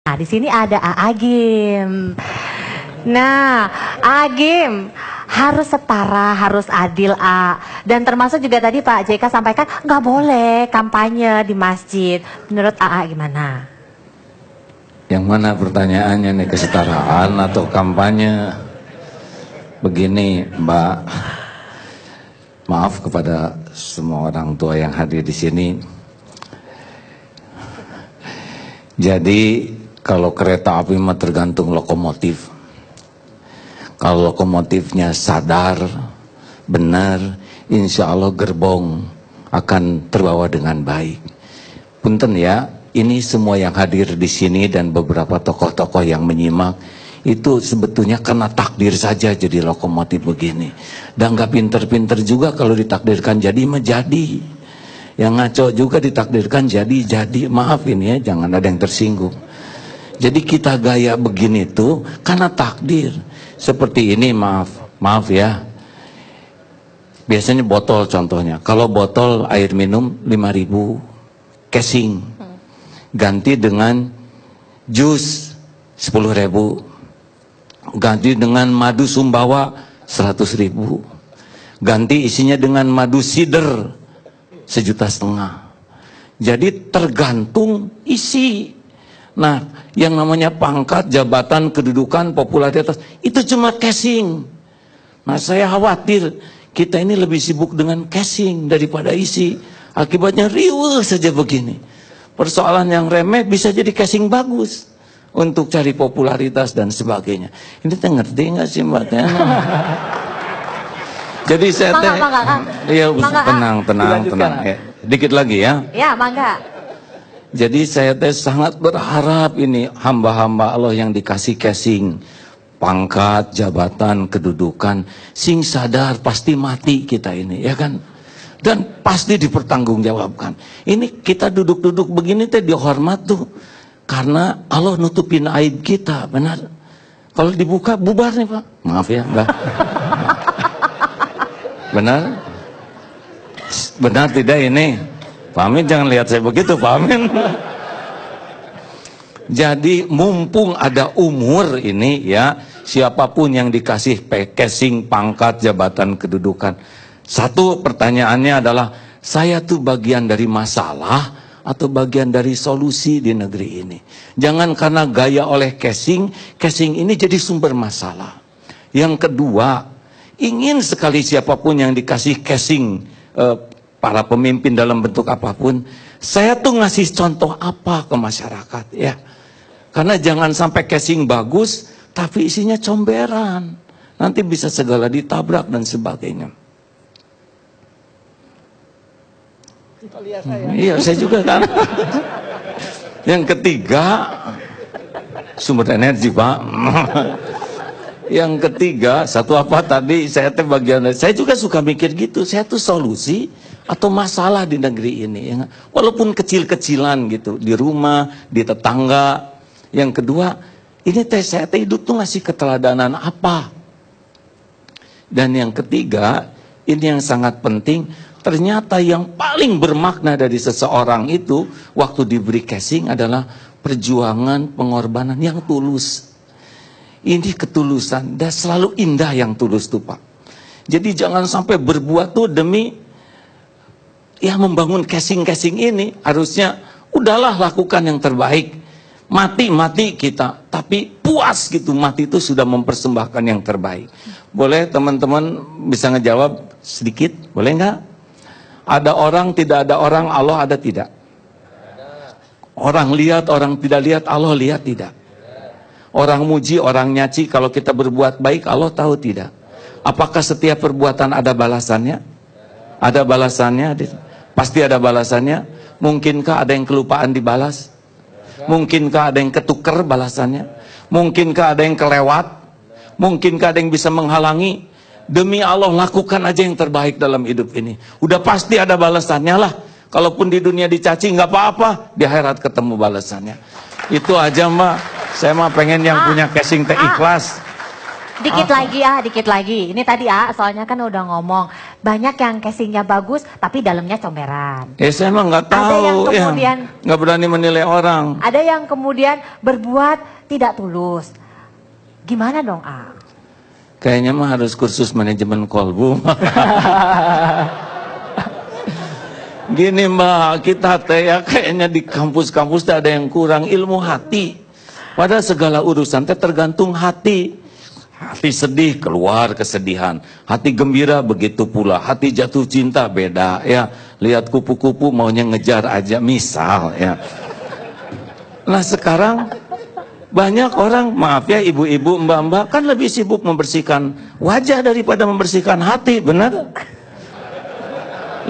Nah, di sini ada Agim. Nah, Agim harus setara, harus adil, A. Dan termasuk juga tadi Pak JK sampaikan nggak boleh kampanye di masjid. Menurut AA gimana? Yang mana pertanyaannya nih, kesetaraan atau kampanye? Begini, Mbak. Maaf kepada semua orang tua yang hadir di sini. Jadi kalau kereta api mah tergantung lokomotif. Kalau lokomotifnya sadar, benar, insya Allah gerbong akan terbawa dengan baik. Punten ya, ini semua yang hadir di sini dan beberapa tokoh-tokoh yang menyimak itu sebetulnya karena takdir saja jadi lokomotif begini. Dan gak pinter-pinter juga kalau ditakdirkan jadi mah jadi. Yang ngaco juga ditakdirkan jadi. Maaf ini ya, jangan ada yang tersinggung. Jadi kita gaya begini tuh karena takdir. Seperti ini, maaf ya. Biasanya botol contohnya. Kalau botol air minum 5.000 casing. Ganti dengan jus 10.000. Ganti dengan madu sumbawa 100.000. Ganti isinya dengan madu sider 1,5 juta. Jadi tergantung isi. Nah, yang namanya pangkat, jabatan, kedudukan, popularitas itu cuma casing. Nah, saya khawatir kita ini lebih sibuk dengan casing daripada isi. Akibatnya riuh saja begini. Persoalan yang remeh bisa jadi casing bagus untuk cari popularitas dan sebagainya. Ini teh ngerti nggak sih Mbak? Jadi saya teh, iya tenang. Ya. Dikit lagi ya. Ya, mangga. Jadi saya teh sangat berharap ini hamba-hamba Allah yang dikasih casing, pangkat, jabatan, kedudukan, sing sadar pasti mati kita ini, ya kan? Dan pasti dipertanggungjawabkan. Ini kita duduk-duduk begini teh dihormat tuh, karena Allah nutupin aib kita, benar? Kalau dibuka bubar nih Pak. Maaf ya, Mbak. Benar? Benar tidak ini? Pak Amin jangan lihat saya begitu, Pak Amin. Jadi mumpung ada umur ini ya, siapapun yang dikasih casing, pangkat, jabatan, kedudukan. Satu pertanyaannya adalah, saya tuh bagian dari masalah atau bagian dari solusi di negeri ini. Jangan karena gaya oleh casing ini jadi sumber masalah. Yang kedua, ingin sekali siapapun yang dikasih casing, para pemimpin dalam bentuk apapun, saya tuh ngasih contoh apa ke masyarakat ya. Karena jangan sampai casing bagus tapi isinya comberan, nanti bisa segala ditabrak dan sebagainya. Iya, saya juga kan. Yang ketiga, sumber energi Pak. Yang ketiga, satu apa tadi, saya teh bagian dari, saya juga suka mikir gitu, saya tuh solusi atau masalah di negeri ini ya, walaupun kecil-kecilan gitu, di rumah, di tetangga. Yang kedua, ini teh saya teh hidup tuh ngasih keteladanan apa. Dan yang ketiga, ini yang sangat penting, ternyata yang paling bermakna dari seseorang itu waktu diberi casing adalah perjuangan, pengorbanan yang tulus. Ini ketulusan, dan selalu indah yang tulus tuh Pak. Jadi jangan sampai berbuat tuh demi ya membangun casing ini. Harusnya udahlah lakukan yang terbaik. Mati kita, tapi puas gitu, mati itu sudah mempersembahkan yang terbaik. Boleh teman-teman bisa ngejawab sedikit, boleh nggak? Ada orang, tidak ada orang, Allah ada tidak? Orang lihat, orang tidak lihat, Allah lihat tidak? Orang muji, orang nyaci, kalau kita berbuat baik, Allah tahu tidak? Apakah setiap perbuatan ada balasannya? Ada balasannya? Pasti ada balasannya. Mungkinkah ada yang kelupaan dibalas? Mungkinkah ada yang ketuker balasannya? Mungkinkah ada yang kelewat? Mungkinkah ada yang bisa menghalangi? Demi Allah, lakukan aja yang terbaik dalam hidup ini. Udah pasti ada balasannya lah. Kalaupun di dunia dicaci nggak apa-apa, di akhirat ketemu balasannya. Itu aja Mbak. Saya mah pengen yang punya casing teh ikhlas. Dikit lagi. Ini tadi soalnya kan udah ngomong banyak yang casingnya bagus tapi dalamnya comberan. Saya emang nggak tahu. Ada yang kemudian nggak berani menilai orang. Ada yang kemudian berbuat tidak tulus. Gimana dong, A? Kayaknya mah harus kursus manajemen kolbu. Gini Mbak, kita teh ya kayaknya di kampus-kampus ada yang kurang ilmu hati. Pada segala urusan teh tergantung hati. Hati sedih keluar kesedihan, hati gembira begitu pula, hati jatuh cinta beda ya. Lihat kupu-kupu maunya ngejar aja misal ya. Nah sekarang banyak orang, maaf ya ibu-ibu, mbak-mbak kan lebih sibuk membersihkan wajah daripada membersihkan hati, benar?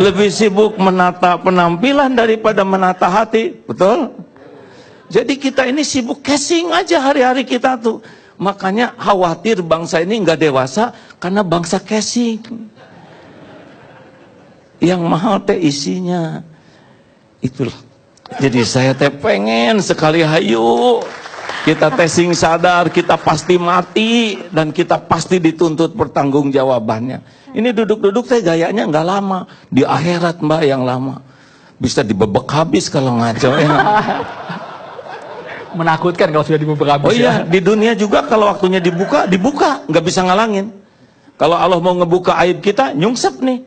Lebih sibuk menata penampilan daripada menata hati, betul? Jadi kita ini sibuk casing aja hari-hari kita tuh. Makanya khawatir bangsa ini nggak dewasa karena bangsa casing. Yang mahal teh isinya. Itulah. Jadi saya teh pengen sekali hayu. Kita testing sadar, kita pasti mati dan kita pasti dituntut pertanggungjawabannya. Ini duduk-duduk teh gayanya nggak lama, di akhirat Mbak yang lama. Bisa dibebek habis kalau ngaco ya. Menakutkan kalau sudah dibebek habis. Oh iya, di dunia juga kalau waktunya dibuka, nggak bisa ngalangin. Kalau Allah mau ngebuka aib kita, nyungsep nih.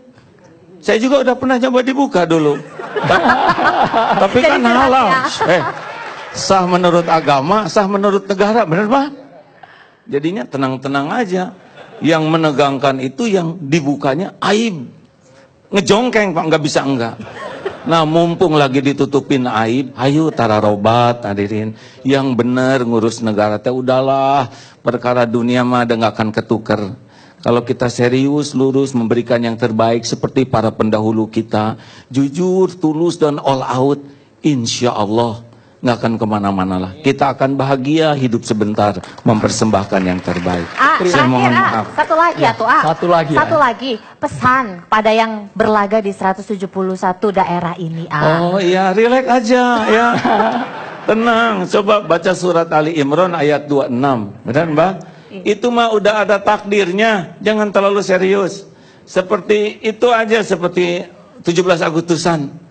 Saya juga udah pernah coba dibuka dulu. Tapi kan halal. Sah menurut agama, sah menurut negara, benar Pak? Jadinya tenang-tenang aja. Yang menegangkan itu yang dibukanya aib. Ngejongkeng Pak, nggak bisa enggak. Nah mumpung lagi ditutupin aib, ayo tararobat hadirin. Yang benar ngurus negara teh udahlah. Perkara dunia mah ada nggak akan ketuker. Kalau kita serius, lurus, memberikan yang terbaik seperti para pendahulu kita, jujur, tulus dan all out, insya Allah nggak akan kemana-mana lah. Kita akan bahagia hidup sebentar, mempersembahkan yang terbaik. Saya mohon maaf. Satu lagi ya tuh, Satu lagi pesan pada yang berlaga di 171 daerah ini, Oh iya, rileks aja ya. Tenang, coba baca surat Ali Imran ayat 26. Benar Mbak? Itu mah udah ada takdirnya, jangan terlalu serius. Seperti itu aja, seperti 17 Agustusan.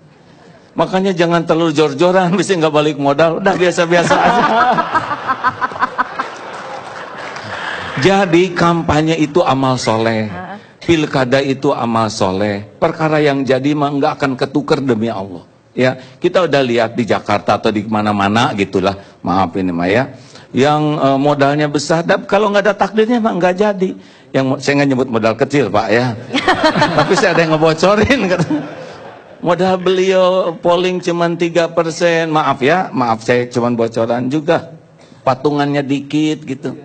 Makanya jangan terlalu jor-joran, bisa nggak balik modal, udah biasa-biasa aja. Jadi kampanye itu amal soleh, pilkada itu amal soleh. Perkara yang jadi mah nggak akan ketuker demi Allah. Ya, kita udah lihat di Jakarta atau di mana-mana gitulah. Maaf ini mah ya. Yang modalnya besar, kalau nggak ada takdirnya mah nggak jadi. Yang saya nggak nyebut modal kecil Pak ya, tapi saya ada yang ngebocorin. Modal beliau polling cuma 3%, maaf ya, maaf saya cuma bocoran juga, patungannya dikit gitu.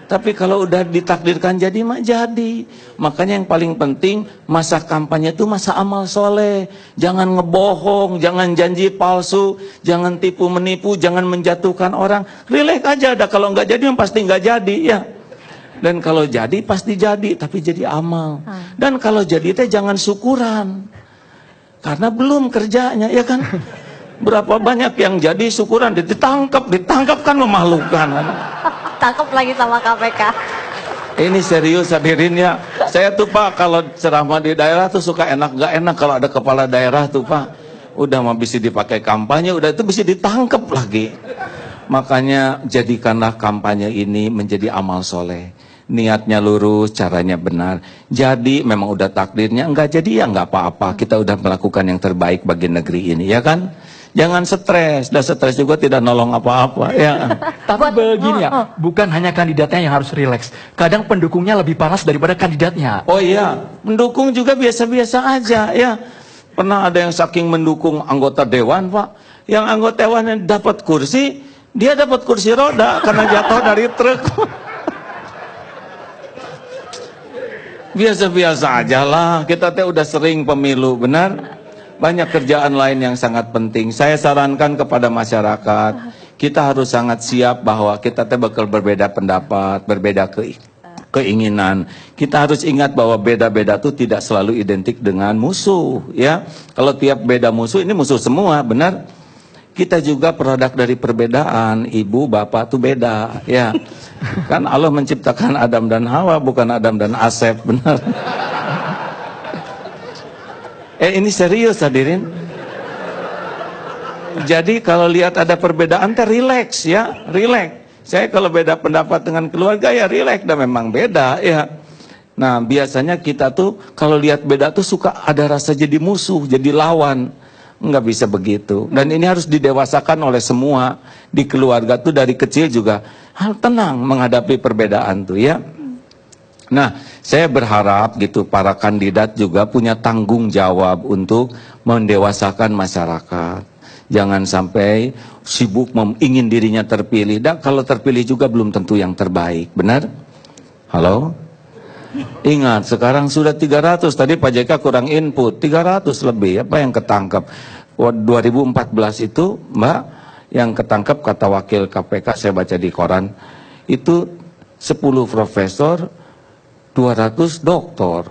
Tapi kalau udah ditakdirkan jadi mah jadi. Makanya yang paling penting masa kampanye itu masa amal soleh. Jangan ngebohong, jangan janji palsu, jangan tipu menipu, jangan menjatuhkan orang. Rileks aja, dah kalau nggak jadi pasti nggak jadi ya. Dan kalau jadi pasti jadi, tapi jadi amal. Dan kalau jadi teh jangan syukuran, karena belum kerjanya ya kan. Berapa banyak yang jadi syukuran ditangkap kan memalukan. Tangkap lagi sama KPK. Ini serius hadirin ya. Saya tuh Pak kalau ceramah di daerah tuh suka enak gak enak kalau ada kepala daerah tuh Pak. Udah mah bisa dipakai kampanye, udah itu bisa ditangkap lagi. Makanya jadikanlah kampanye ini menjadi amal soleh. Niatnya lurus, caranya benar. Jadi memang udah takdirnya, enggak jadi ya enggak apa-apa. Kita udah melakukan yang terbaik bagi negeri ini ya kan. Jangan stres, dah stres juga tidak nolong apa-apa ya. Tapi begini ya, bukan hanya kandidatnya yang harus rileks. Kadang pendukungnya lebih panas daripada kandidatnya. Oh iya, pendukung juga biasa-biasa aja ya. Pernah ada yang saking mendukung anggota dewan Pak, yang anggota dewan yang dapat kursi, dia dapat kursi roda karena jatuh dari truk. Biasa-biasa aja lah, kita teh udah sering pemilu, benar? Banyak kerjaan lain yang sangat penting. Saya sarankan kepada masyarakat, kita harus sangat siap bahwa kita teh bakal berbeda pendapat, berbeda keinginan. Kita harus ingat bahwa beda-beda itu tidak selalu identik dengan musuh, ya. Kalau tiap beda musuh, ini musuh semua, benar? Kita juga produk dari perbedaan, ibu, bapak tuh beda, ya. Kan Allah menciptakan Adam dan Hawa, bukan Adam dan Asep, benar? Ini serius hadirin. Jadi kalau lihat ada perbedaan teh relax ya, relax. Saya kalau beda pendapat dengan keluarga ya relax, dan memang beda ya. Nah biasanya kita tuh kalau lihat beda tuh suka ada rasa jadi musuh, jadi lawan. Nggak bisa begitu. Dan ini harus didewasakan oleh semua di keluarga tuh dari kecil juga. Hal tenang menghadapi perbedaan tuh ya. Nah, saya berharap gitu para kandidat juga punya tanggung jawab untuk mendewasakan masyarakat. Jangan sampai sibuk ingin dirinya terpilih. Dan kalau terpilih juga belum tentu yang terbaik. Benar? Halo? Ingat, sekarang sudah 300. Tadi Pak JK kurang input. 300 lebih. Apa yang ketangkep? 2014 itu, Mbak, yang ketangkep kata wakil KPK, saya baca di koran, itu 10 profesor, 200 doktor.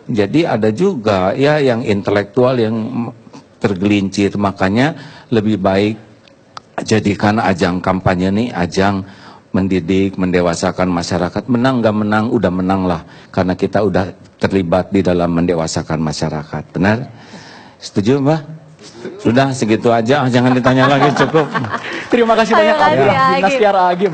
Jadi ada juga ya yang intelektual yang tergelincir. Makanya lebih baik jadikan ajang kampanye nih ajang mendidik, mendewasakan masyarakat. Menang gak menang, udah menang lah. Karena kita udah terlibat di dalam mendewasakan masyarakat. Benar? Setuju Mbak? Sudah segitu aja, jangan ditanya lagi, cukup. Terima kasih banyak Terima kasih, Agim. Agim. Dinas Tiara Agim.